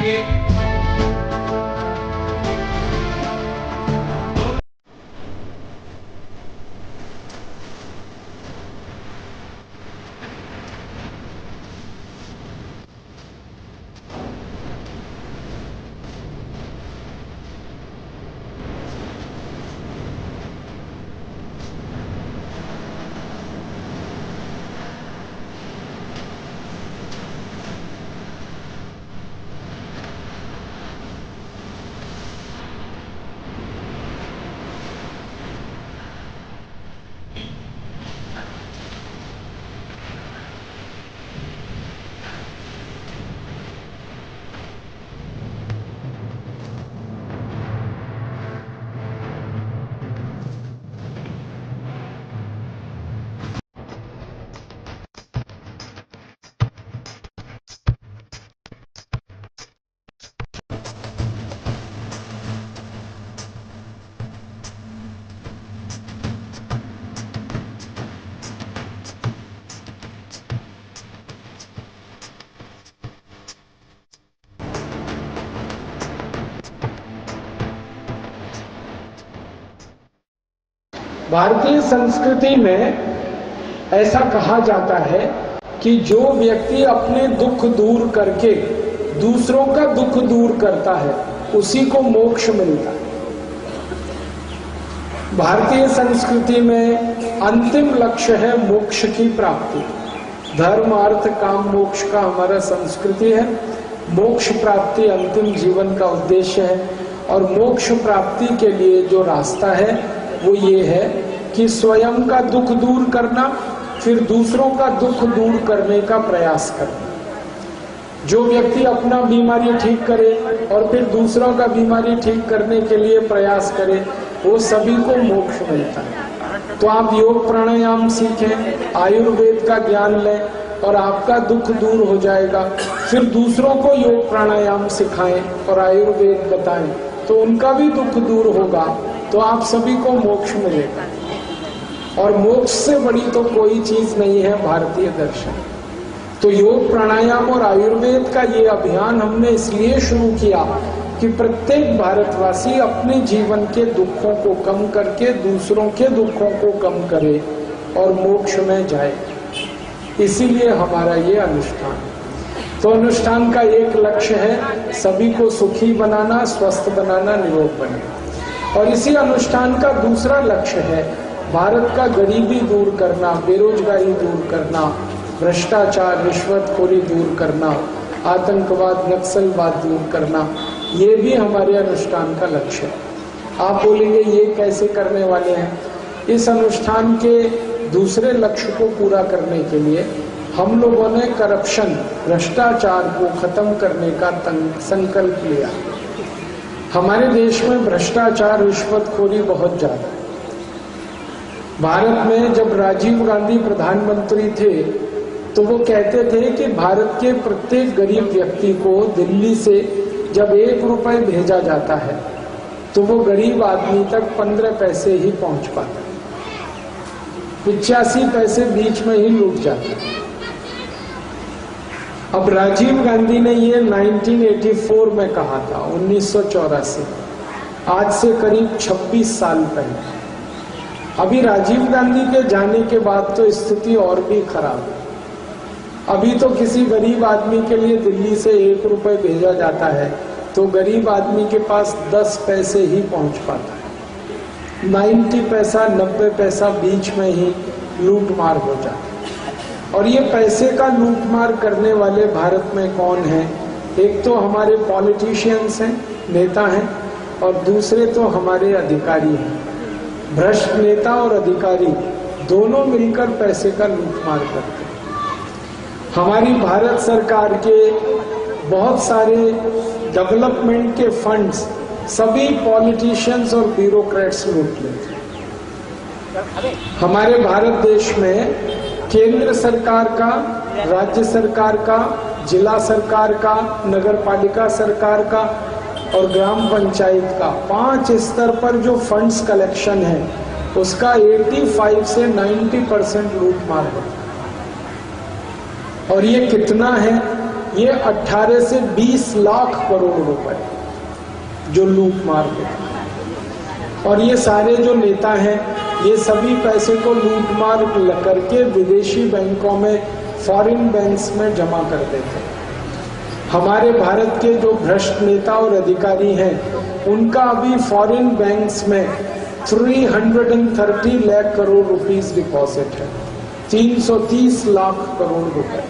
करेंगे। भारतीय संस्कृति में ऐसा कहा जाता है कि जो व्यक्ति अपने दुख दूर करके दूसरों का दुख दूर करता है उसी को मोक्ष मिलता है। भारतीय संस्कृति में अंतिम लक्ष्य है मोक्ष की प्राप्ति। धर्म अर्थ काम मोक्ष का हमारा संस्कृति है। मोक्ष प्राप्ति अंतिम जीवन का उद्देश्य है और मोक्ष प्राप्ति के लिए जो रास्ता है वो ये है कि स्वयं का दुख दूर करना, फिर दूसरों का दुख दूर करने का प्रयास करना। जो व्यक्ति अपना बीमारी ठीक करे और फिर दूसरों का बीमारी ठीक करने के लिए प्रयास करे वो सभी को मोक्ष मिलता है। तो आप योग प्राणायाम सीखें, आयुर्वेद का ज्ञान लें और आपका दुख दूर हो जाएगा। फिर दूसरों को योग प्राणायाम सिखाएं और आयुर्वेद बताएं तो उनका भी दुख दूर होगा, तो आप सभी को मोक्ष मिलेगा। और मोक्ष से बड़ी तो कोई चीज नहीं है भारतीय दर्शन। तो योग प्राणायाम और आयुर्वेद का ये अभियान हमने इसलिए शुरू किया कि प्रत्येक भारतवासी अपने जीवन के दुखों को कम करके दूसरों के दुखों को कम करे और मोक्ष में जाए। इसीलिए हमारा ये अनुष्ठान है। तो अनुष्ठान का एक लक्ष्य है सभी को सुखी बनाना, स्वस्थ बनाना, निरोग बनाना। और इसी अनुष्ठान का दूसरा लक्ष्य है भारत का गरीबी दूर करना, बेरोजगारी दूर करना, भ्रष्टाचार रिश्वतखोरी दूर करना, आतंकवाद नक्सलवाद दूर करना। ये भी हमारे अनुष्ठान का लक्ष्य है। आप बोलेंगे ये कैसे करने वाले हैं? इस अनुष्ठान के दूसरे लक्ष्य को पूरा करने के लिए हम लोगों ने करप्शन, भ्रष्टाचार को खत्म करने का संकल्प लिया। हमारे देश में भ्रष्टाचार रिश्वतखोरी बहुत ज्यादा है। भारत में जब राजीव गांधी प्रधानमंत्री थे तो वो कहते थे कि भारत के प्रत्येक गरीब व्यक्ति को दिल्ली से जब 1 रुपए भेजा जाता है तो वो गरीब आदमी तक 15 पैसे ही पहुंच पाता है, 85 पैसे बीच में ही लूट जाते हैं। अब राजीव गांधी ने ये 1984 में कहा था, 1984, आज से करीब 26 साल पहले। अभी राजीव गांधी के जाने के बाद तो स्थिति और भी खराब है। अभी तो किसी गरीब आदमी के लिए दिल्ली से 1 रुपए भेजा जाता है तो गरीब आदमी के पास 10 पैसे ही पहुंच पाता है। 90 पैसा 90 पैसा बीच में ही लूटमार हो जाता है। और ये पैसे का लूटमार करने वाले भारत में कौन है? एक तो हमारे पॉलिटिशियंस हैं, नेता हैं, और दूसरे तो हमारे अधिकारी हैं। भ्रष्ट नेता और अधिकारी दोनों मिलकर पैसे का लूटमार करते हैं। हमारी भारत सरकार के बहुत सारे डेवलपमेंट के फंड्स सभी पॉलिटिशियंस और ब्यूरोक्रेट्स लूट लेते हैं। हमारे भारत देश में केंद्र सरकार का, राज्य सरकार का, जिला सरकार का, नगर पालिका सरकार का और ग्राम पंचायत का 5 स्तर पर जो फंड्स कलेक्शन है उसका 85 से 90% लूटमार होता है। और ये कितना है ये 18 से 20 लाख करोड़ रुपए जो लूट मार होता। और ये सारे जो नेता हैं, ये सभी पैसे को लूट मार करके विदेशी बैंकों में, फॉरेन बैंक्स में जमा कर देते हैं। हमारे भारत के जो भ्रष्ट नेता और अधिकारी हैं, उनका अभी फॉरेन बैंक्स में 330 लाख करोड़ रुपीस डिपॉजिट है, 330 लाख करोड़ रुपए।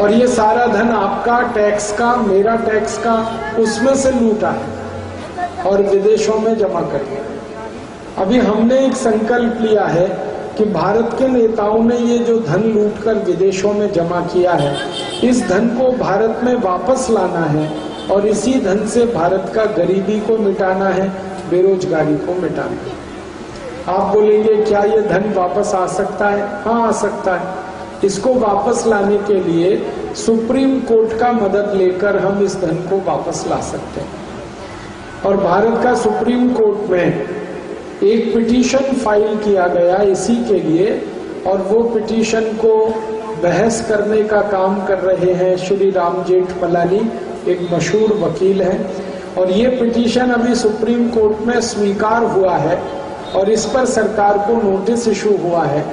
और ये सारा धन आपका टैक्स का, मेरा टैक्स का, उसमें से लूटा है और विदेशों में जमा कर दिया। अभी हमने एक संकल्प लिया है कि भारत के नेताओं ने ये जो धन लूटकर विदेशों में जमा किया है, इस धन को भारत में वापस लाना है और इसी धन से भारत का गरीबी को मिटाना है, बेरोजगारी को मिटाना है। आप बोलेंगे क्या ये धन वापस आ सकता है? हाँ, आ सकता है। इसको वापस लाने के लिए सुप्रीम कोर्ट का मदद लेकर हम इस धन को वापस ला सकते हैं। और भारत का सुप्रीम कोर्ट में एक पिटीशन फाइल किया गया इसी के लिए, और वो पिटीशन को बहस करने का काम कर रहे हैं श्री राम जेठमलानी, एक मशहूर वकील हैं। और ये पिटीशन अभी सुप्रीम कोर्ट में स्वीकार हुआ है और इस पर सरकार को नोटिस इशू हुआ है।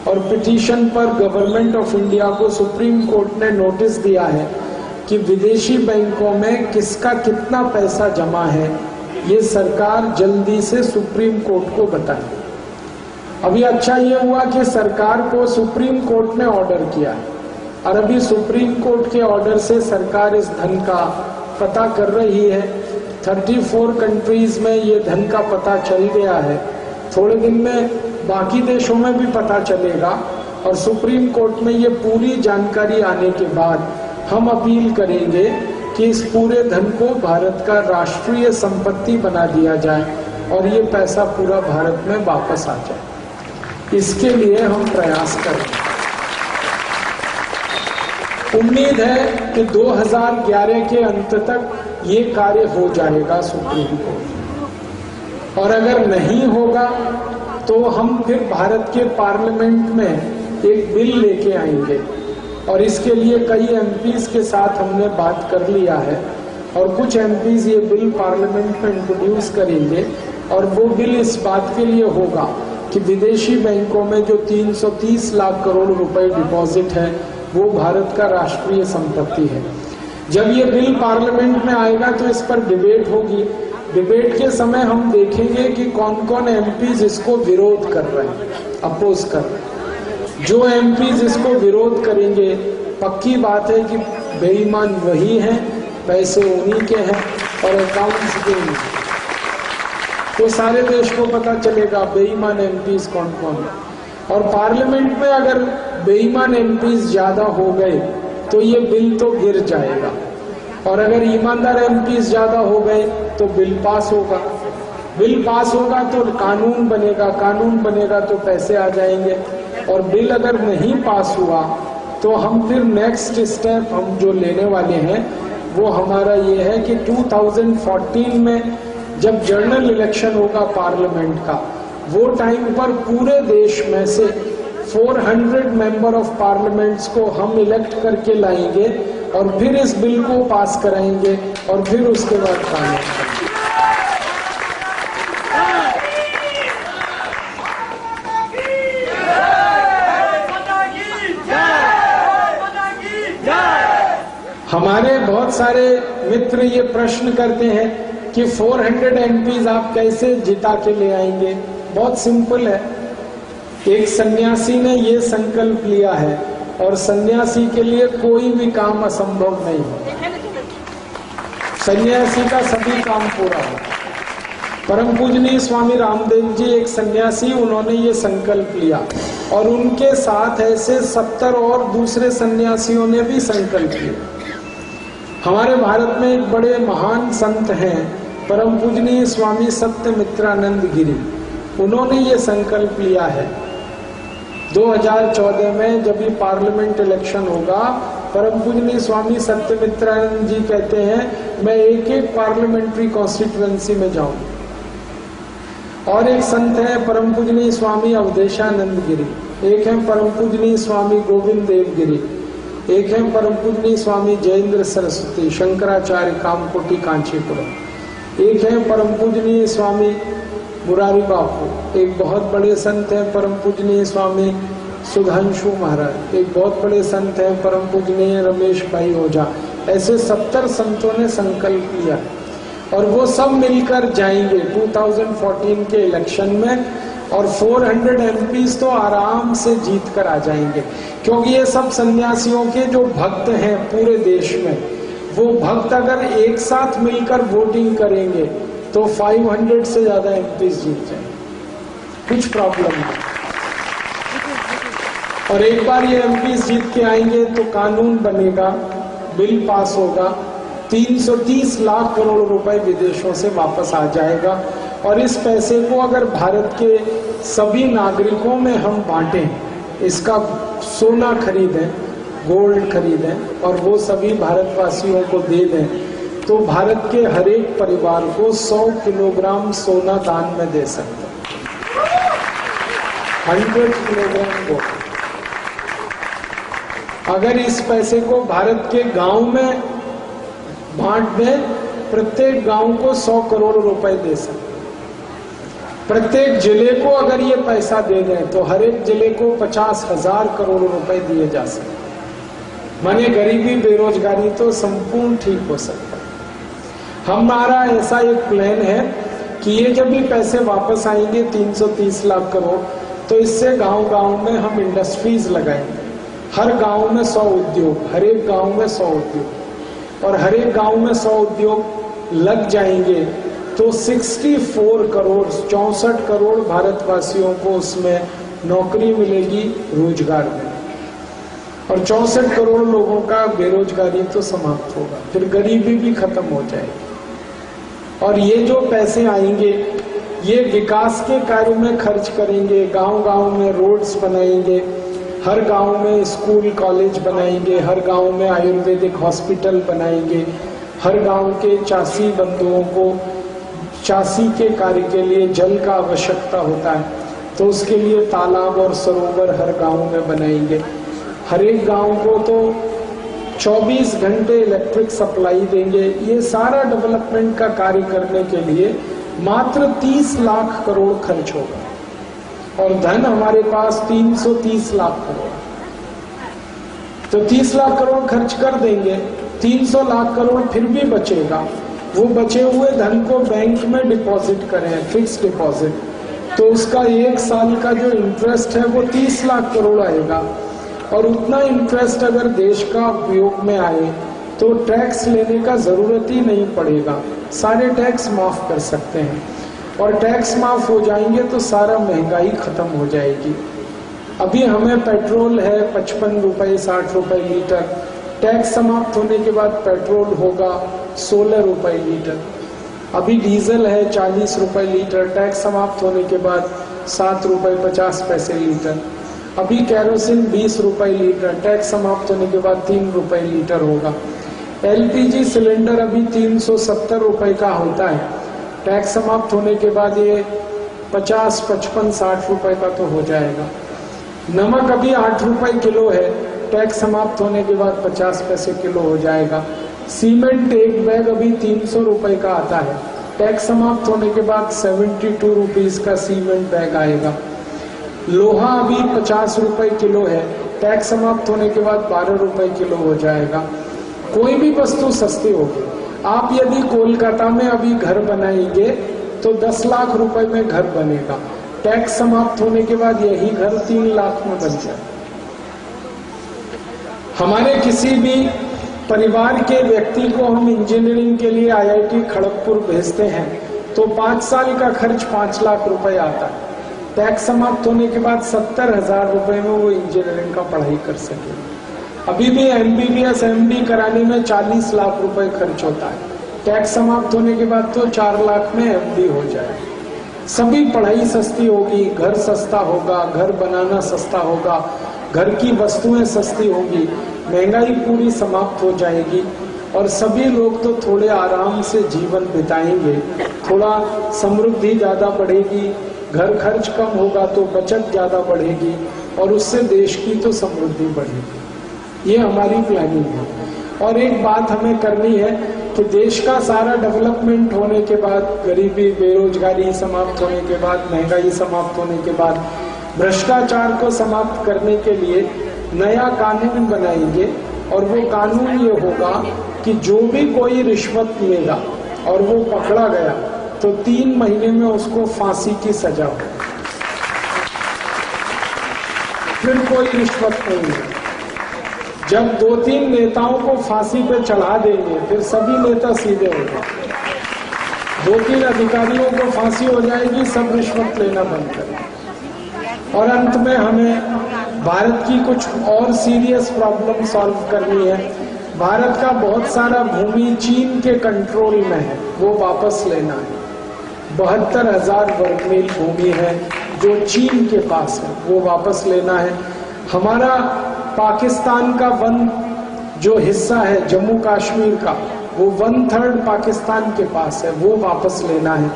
और पिटीशन पर गवर्नमेंट ऑफ इंडिया को सुप्रीम कोर्ट ने नोटिस दिया है कि विदेशी बैंकों में किसका कितना पैसा जमा है, ये सरकार जल्दी से सुप्रीम कोर्ट को बताए। अभी अच्छा ये हुआ कि सरकार को सुप्रीम कोर्ट ने ऑर्डर किया और अभी सुप्रीम कोर्ट के ऑर्डर से सरकार इस धन का पता कर रही है। 34 कंट्रीज में ये धन का पता चल गया है। थोड़े दिन में बाकी देशों में भी पता चलेगा और सुप्रीम कोर्ट में ये पूरी जानकारी आने के बाद हम अपील करेंगे कि इस पूरे धन को भारत का राष्ट्रीय संपत्ति बना दिया जाए और ये पैसा पूरा भारत में वापस आ जाए। इसके लिए हम प्रयास करें। उम्मीद है कि 2011 के अंत तक ये कार्य हो जाएगा सुप्रीम कोर्ट। और अगर नहीं होगा तो हम फिर भारत के पार्लियामेंट में एक बिल लेके आएंगे और इसके लिए कई एमपीज के साथ हमने बात कर लिया है और कुछ एमपीज ये बिल पार्लियामेंट में इंट्रोड्यूस करेंगे। और वो बिल इस बात के लिए होगा कि विदेशी बैंकों में जो 330 लाख करोड़ रुपए डिपॉजिट है वो भारत का राष्ट्रीय संपत्ति है। जब ये बिल पार्लियामेंट में आएगा तो इस पर डिबेट होगी। डिबेट के समय हम देखेंगे कि कौन कौन एमपीज इसको विरोध कर रहे हैं, अपोज कर रहे हैं। जो एमपीज इसको विरोध करेंगे, पक्की बात है कि बेईमान वही हैं, पैसे उन्हीं के हैं और अकाउंट्स भी उन्हीं के। तो सारे देश को पता चलेगा बेईमान एमपीज कौन कौन है। और पार्लियामेंट में अगर बेईमान एमपीज ज्यादा हो गए तो ये बिल तो गिर जाएगा और अगर ईमानदार एमपीज ज्यादा हो गए तो बिल पास होगा। बिल पास होगा तो कानून बनेगा, कानून बनेगा तो पैसे आ जाएंगे। और बिल अगर नहीं पास हुआ तो हम फिर नेक्स्ट स्टेप हम जो लेने वाले हैं वो हमारा ये है कि 2014 में जब जनरल इलेक्शन होगा पार्लियामेंट का, वो टाइम पर पूरे देश में से 400 मेंबर ऑफ पार्लियामेंट्स को हम इलेक्ट करके लाएंगे और फिर इस बिल को पास कराएंगे और फिर उसके बाद कानून करेंगे। हमारे बहुत सारे मित्र ये प्रश्न करते हैं कि 400 एमपीज आप कैसे जिता के ले आएंगे। बहुत सिंपल है, एक सन्यासी ने ये संकल्प लिया है और सन्यासी के लिए कोई भी काम असंभव नहीं है। सन्यासी का सभी काम पूरा हो। परम पूजनीय स्वामी रामदेव जी एक सन्यासी, उन्होंने ये संकल्प लिया और उनके साथ ऐसे 70 और दूसरे सन्यासियों ने भी संकल्प लिया। हमारे भारत में एक बड़े महान संत हैं परम पूजनीय स्वामी सत्यमित्रानंद गिरी, उन्होंने ये संकल्प लिया है 2014 में जब ये पार्लियामेंट इलेक्शन होगा, परम पूजनीय स्वामी सत्यमित्रानंद जी कहते हैं मैं एक एक पार्लियामेंट्री कॉन्स्टिट्यूएंसी में जाऊं। और एक संत है परम पूजनीय स्वामी अवधेशानंद गिरी, एक है परम पूजनीय स्वामी गोविंद देव गिरी, एक है परम पूजनीय स्वामी जयेंद्र सरस्वती शंकराचार्य कामकोटि कांचीपुरम। एक है परम पूजनीय स्वामी मुरारी बापू। एक बहुत बड़े संत हैं परम पूजनीय स्वामी सुधांशु महाराज। एक बहुत बड़े संत हैं परम पूजनीय रमेश भाई ओझा। ऐसे 70 संतों ने संकल्प लिया और वो सब मिलकर जाएंगे 2014 के इलेक्शन में, और 400 एमपीज तो आराम से जीत कर आ जाएंगे, क्योंकि ये सब सन्यासियों के जो भक्त हैं पूरे देश में, वो भक्त अगर एक साथ मिलकर वोटिंग करेंगे तो 500 से ज्यादा एमपीज जीत जाएंगे, कुछ प्रॉब्लम नहीं। और एक बार ये एमपीज जीत के आएंगे तो कानून बनेगा, बिल पास होगा, 330 लाख करोड़ रुपए विदेशों से वापस आ जाएगा। और इस पैसे को अगर भारत के सभी नागरिकों में हम बांटें, इसका सोना खरीदें, गोल्ड खरीदें और वो सभी भारतवासियों को दे दें, तो भारत के हर एक परिवार को 100 किलोग्राम सोना दान में दे सकते हैं। 100 किलोग्राम गोल्ड। अगर इस पैसे को भारत के गांव में बांट दें, प्रत्येक गांव को 100 करोड़ रुपए दे सकते। प्रत्येक जिले को अगर ये पैसा दे दें तो हर एक जिले को 50,000 करोड़ रुपए दिए जा सकते। माने गरीबी बेरोजगारी तो संपूर्ण ठीक हो सकता है। हमारा ऐसा एक प्लान है कि ये जब भी पैसे वापस आएंगे 330 लाख करोड़, तो इससे गांव-गांव में हम इंडस्ट्रीज लगाएंगे। हर गांव में 100 उद्योग, हर एक गांव में 100 उद्योग, और हर एक गांव में 100 उद्योग लग जाएंगे तो 64 करोड़ 64 करोड़ भारतवासियों को उसमें नौकरी मिलेगी, रोजगार मिलेगा, और 64 करोड़ लोगों का बेरोजगारी तो समाप्त होगा, फिर गरीबी भी खत्म हो जाएगी। और ये जो पैसे आएंगे ये विकास के कार्यों में खर्च करेंगे, गांव-गांव में रोड्स बनाएंगे, हर गांव में स्कूल कॉलेज बनाएंगे, हर गांव में आयुर्वेदिक हॉस्पिटल बनाएंगे, हर गांव के चासी बंधुओं को चासी के कार्य के लिए जल का आवश्यकता होता है, तो उसके लिए तालाब और सरोवर हर गांव में बनाएंगे। हर एक गांव को तो 24 घंटे इलेक्ट्रिक सप्लाई देंगे। ये सारा डेवलपमेंट का कार्य करने के लिए मात्र 30 लाख करोड़ खर्च होगा, और धन हमारे पास 330 लाख करोड़। तो 30 लाख करोड़ खर्च कर देंगे, 300 लाख करोड़ फिर भी बचेगा। वो बचे हुए धन को बैंक में डिपॉजिट करें, फिक्स डिपॉजिट, तो उसका 1 साल का जो इंटरेस्ट है वो 30 लाख करोड़ आएगा। और उतना इंटरेस्ट अगर देश का उपयोग में आए तो टैक्स लेने का जरूरत ही नहीं पड़ेगा, सारे टैक्स माफ कर सकते हैं। और टैक्स माफ हो जाएंगे तो सारा महंगाई खत्म हो जाएगी। अभी हमें पेट्रोल है 55 रुपए 60 रुपए लीटर, टैक्स समाप्त होने के बाद पेट्रोल होगा 16 रुपए लीटर। अभी डीजल है 40 रुपए लीटर, टैक्स समाप्त होने के बाद 7 रुपए 50 पैसे लीटर। अभी कैरोसिन 20 रुपए लीटर, टैक्स समाप्त होने के बाद 3 रुपए लीटर होगा। एलपीजी सिलेंडर अभी 370 रुपए का होता है, टैक्स समाप्त होने के बाद ये 50, 55, 60 रुपए का तो हो जाएगा। नमक अभी 8 रुपए किलो है, टैक्स समाप्त होने के बाद 50 पैसे किलो हो जाएगा। सीमेंट एक बैग अभी 300 रुपए का आता है, टैक्स समाप्त होने के बाद 72 रुपीज का सीमेंट बैग आएगा। लोहा अभी 50 रुपए किलो है, टैक्स समाप्त होने के बाद 12 रुपए किलो हो जाएगा। कोई भी वस्तु सस्ती होगी। आप यदि कोलकाता में अभी घर बनाएंगे तो 10 लाख रुपए में घर बनेगा, टैक्स समाप्त होने के बाद यही घर 3 लाख में बन जाए। हमारे किसी भी परिवार के व्यक्ति को हम इंजीनियरिंग के लिए आईआईटी खड़गपुर भेजते हैं तो 5 साल का खर्च 5 लाख रुपए आता है, टैक्स समाप्त होने के बाद 70,000 रुपए में वो इंजीनियरिंग का पढ़ाई कर सके। अभी भी एमबीबीएस एमडी कराने में 40 लाख रुपए खर्च होता है, टैक्स समाप्त होने के बाद तो 4 लाख में एमडी हो जाए। सभी पढ़ाई सस्ती होगी, घर सस्ता होगा, घर बनाना सस्ता होगा, घर की वस्तुएं सस्ती होगी, महंगाई पूरी समाप्त हो जाएगी और सभी लोग तो थोड़े आराम से जीवन बिताएंगे, थोड़ा समृद्धि ज्यादा बढ़ेगी, घर खर्च कम होगा तो बचत ज्यादा बढ़ेगी और उससे देश की तो समृद्धि बढ़ेगी। ये हमारी प्लानिंग है। और एक बात हमें करनी है कि देश का सारा डेवलपमेंट होने के बाद, गरीबी बेरोजगारी समाप्त होने के बाद, महंगाई समाप्त होने के बाद, भ्रष्टाचार को समाप्त करने के लिए नया कानून बनाएंगे। और वो कानून ये होगा कि जो भी कोई रिश्वत लेगा और वो पकड़ा गया तो 3 महीने में उसको फांसी की सजा हो, फिर कोई रिश्वत नहीं है। जब 2-3 नेताओं को फांसी पे चढ़ा देंगे फिर सभी नेता सीधे हो गए। 2-3 अधिकारियों को फांसी हो जाएगी, सब रिश्वत लेना बंद करें। और अंत में हमें भारत की कुछ और सीरियस प्रॉब्लम सॉल्व करनी है। भारत का बहुत सारा भूमि चीन के कंट्रोल में है, वो वापस लेना है। 72,000 वर्ग मील भूमि है जो चीन के पास है, वो वापस लेना है। हमारा पाकिस्तान का वन जो हिस्सा है जम्मू कश्मीर का, वो 1/3 पाकिस्तान के पास है, वो वापस लेना है।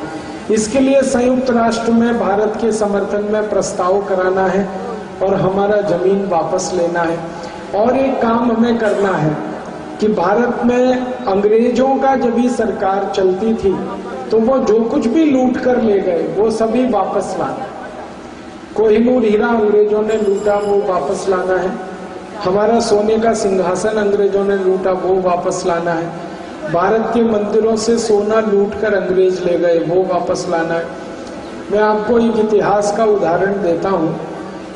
इसके लिए संयुक्त राष्ट्र में भारत के समर्थन में प्रस्ताव कराना है और हमारा जमीन वापस लेना है। और एक काम हमें करना है कि भारत में अंग्रेजों का जब भी सरकार चलती थी तो वो जो कुछ भी लूट कर ले गए वो सभी वापस लाना। कोहिनूर हीरा अंग्रेजों ने लूटा, वो वापस लाना है। हमारा सोने का सिंहासन अंग्रेजों ने लूटा, वो वापस लाना है। भारत के मंदिरों से सोना लूटकर अंग्रेज ले गए, वो वापस लाना है। मैं आपको एक इतिहास का उदाहरण देता हूँ।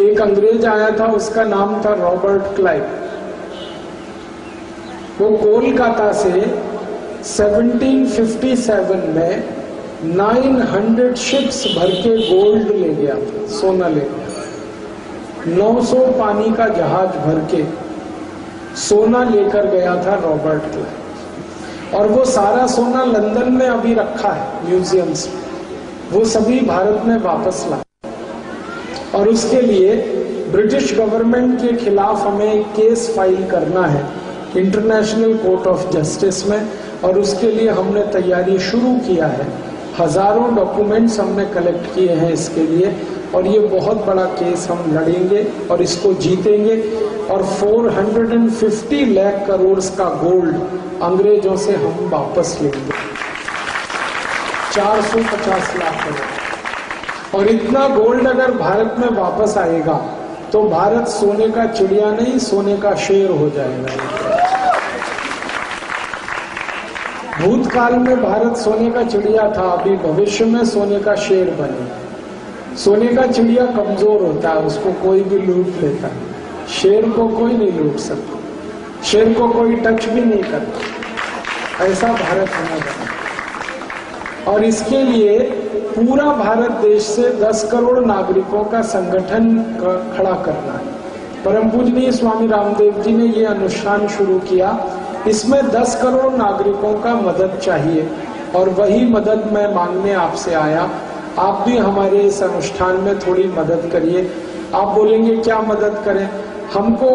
एक अंग्रेज आया था, उसका नाम था रॉबर्ट क्लाइव। वो कोलकाता से 1757 में 900 शिप्स भर के गोल्ड ले गया था, सोना ले गया। 900 पानी का जहाज भर के सोना लेकर गया था रॉबर्ट क्लाइव। और वो सारा सोना लंदन में अभी रखा है म्यूजियम्स में, वो सभी भारत में वापस ला। और उसके लिए ब्रिटिश गवर्नमेंट के खिलाफ हमें केस फाइल करना है इंटरनेशनल कोर्ट ऑफ जस्टिस में। और उसके लिए हमने तैयारी शुरू किया है। हजारों डॉक्यूमेंट्स हमने कलेक्ट किए हैं इसके लिए। और ये बहुत बड़ा केस हम लड़ेंगे और इसको जीतेंगे। और 450 लाख करोड़ का गोल्ड अंग्रेजों से हम वापस लेंगे, 450 लाख करोड़। और इतना गोल्ड अगर भारत में वापस आएगा तो भारत सोने का चिड़िया नहीं, सोने का शेर हो जाएगा। भूतकाल में भारत सोने का चिड़िया था, अभी भविष्य में सोने का शेर बनेगा। सोने का चिड़िया कमजोर होता है, उसको कोई भी लूट लेता है। शेर को कोई नहीं लूट सकता, शेर को कोई टच भी नहीं करता। ऐसा भारत होना चाहिए। और इसके लिए पूरा भारत देश से 10 करोड़ नागरिकों का संगठन खड़ा करना है। परम पूजनीय स्वामी रामदेव जी ने ये अनुष्ठान शुरू किया। इसमें 10 करोड़ नागरिकों का मदद चाहिए और वही मदद मैं मांगने आपसे आया। आप भी हमारे इस अनुष्ठान में थोड़ी मदद करिए। आप बोलेंगे क्या मदद करें? हमको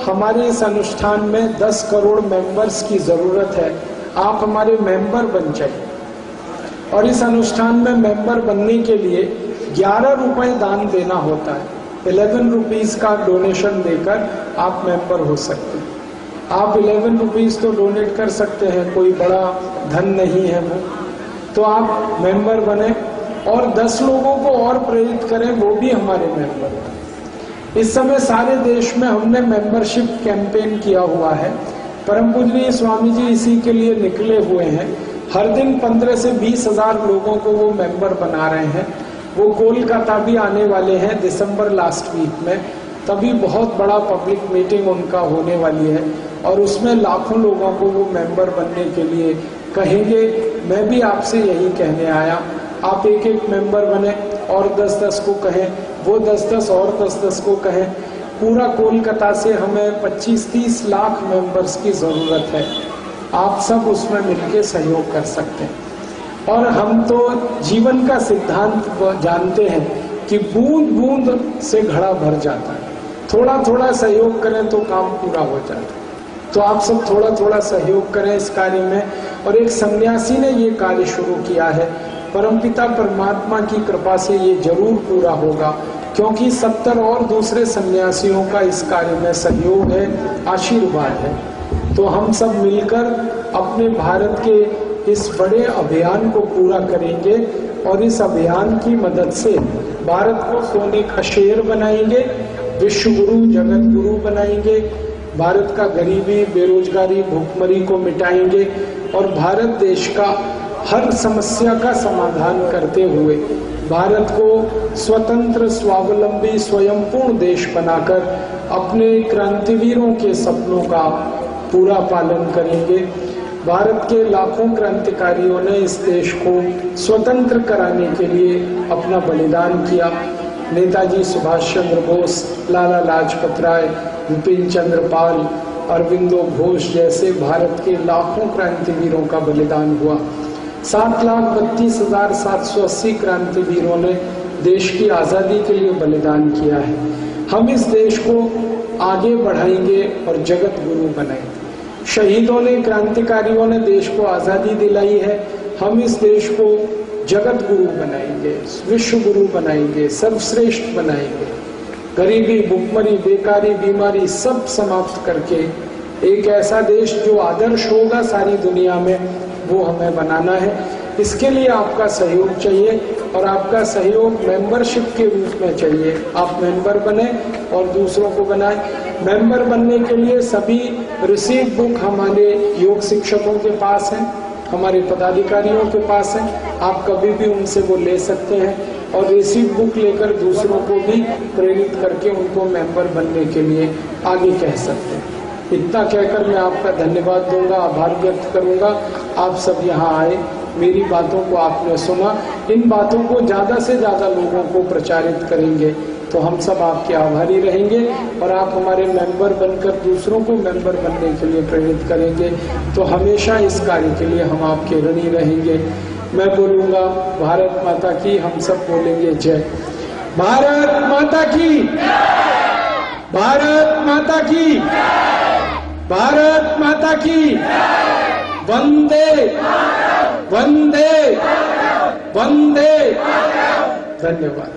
हमारे इस अनुष्ठान में 10 करोड़ मेंबर्स की जरूरत है। आप हमारे मेंबर बन जाइए। और इस अनुष्ठान में मेंबर बनने के लिए 11 रुपए दान देना होता है। 11 रुपीज का डोनेशन देकर आप मेंबर हो सकते हैं। आप 11 रुपीज तो डोनेट कर सकते हैं, कोई बड़ा धन नहीं है वो। तो आप मेंबर बने और 10 लोगों को और प्रेरित करें, वो भी हमारे मेंबर बने। इस समय सारे देश में हमने मेंबरशिप कैंपेन किया हुआ है। परम पूजनीय स्वामी जी इसी के लिए निकले हुए हैं। हर दिन 15 से 20 हजार लोगों को वो मेंबर बना रहे हैं। वो कोलकाता भी आने वाले हैं दिसंबर लास्ट वीक में, तभी बहुत बड़ा पब्लिक मीटिंग उनका होने वाली है और उसमें लाखों लोगों को वो मेंबर बनने के लिए कहेंगे। मैं भी आपसे यही कहने आया, आप एक एक मेंबर बने और 10-10 को कहें, वो 10-10 और 10-10 को कहें। पूरा कोलकाता से हमें 25-30 लाख मेंबर्स की जरूरत है। आप सब उसमें मिलकर सहयोग कर सकते हैं। और हम तो जीवन का सिद्धांत जानते हैं कि बूंद बूंद से घड़ा भर जाता है। थोड़ा थोड़ा सहयोग करें तो काम पूरा हो जाता है। तो आप सब थोड़ा थोड़ा सहयोग करें इस कार्य में। और एक सन्यासी ने ये कार्य शुरू किया है, परमपिता परमात्मा की कृपा से ये जरूर पूरा होगा। क्योंकि 70 और दूसरे सन्यासियों का इस कार्य में सहयोग है, आशीर्वाद है। तो हम सब मिलकर अपने भारत के इस बड़े अभियान को पूरा करेंगे और इस अभियान की मदद से भारत को सोने का शेर बनाएंगे, विश्व गुरु, जगत गुरु बनाएंगे, भारत का गरीबी, बेरोजगारी, भूखमरी को मिटाएंगे और भारत देश का हर समस्या का समाधान करते हुए भारत को स्वतंत्र, स्वावलंबी, स्वयंपूर्ण देश बनाकर अपने क्रांतिवीरों के सपनों का पूरा पालन करेंगे। भारत के लाखों क्रांतिकारियों ने इस देश को स्वतंत्र कराने के लिए अपना बलिदान किया। नेताजी सुभाष चंद्र बोस, लाला लाजपत राय, विपिन चंद्र पाल, अरविंदो घोष जैसे भारत के लाखों क्रांतिवीरों का बलिदान हुआ। 7,32,780 क्रांतिवीरों ने देश की आज़ादी के लिए बलिदान किया है। हम इस देश को आगे बढ़ाएंगे और जगत गुरु बनाएंगे। शहीदों ने, क्रांतिकारियों ने देश को आज़ादी दिलाई है। हम इस देश को जगत गुरु बनाएंगे, विश्व गुरु बनाएंगे, सर्वश्रेष्ठ बनाएंगे। गरीबी, भूखमरी, बेकारी, बीमारी सब समाप्त करके एक ऐसा देश जो आदर्श होगा सारी दुनिया में, वो हमें बनाना है। इसके लिए आपका सहयोग चाहिए और आपका सहयोग मेंबरशिप के रूप में चाहिए। आप मेंबर बने और दूसरों को बनाएं। मेंबर बनने के लिए सभी रिसीव बुक हमारे योग शिक्षकों के पास हैं, हमारे पदाधिकारियों के पास है। आप कभी भी उनसे वो ले सकते हैं और रिसीव बुक लेकर दूसरों को भी प्रेरित करके उनको मेंबर बनने के लिए आगे कह सकते हैं। इतना कहकर मैं आपका धन्यवाद दूंगा, आभार व्यक्त करूंगा। आप सब यहाँ आए, मेरी बातों को आपने सुना, इन बातों को ज़्यादा से ज़्यादा लोगों को प्रचारित करेंगे तो हम सब आपके आभारी रहेंगे और आप हमारे मेंबर बनकर दूसरों को मेंबर बनने के लिए प्रेरित करेंगे तो हमेशा इस कार्य के लिए हम आपके ऋणी रहेंगे। मैं बोलूँगा भारत माता की, हम सब बोलेंगे जय। भारत माता की, भारत माता की, भारत माता की, वंदे वंदे वंदे। धन्यवाद।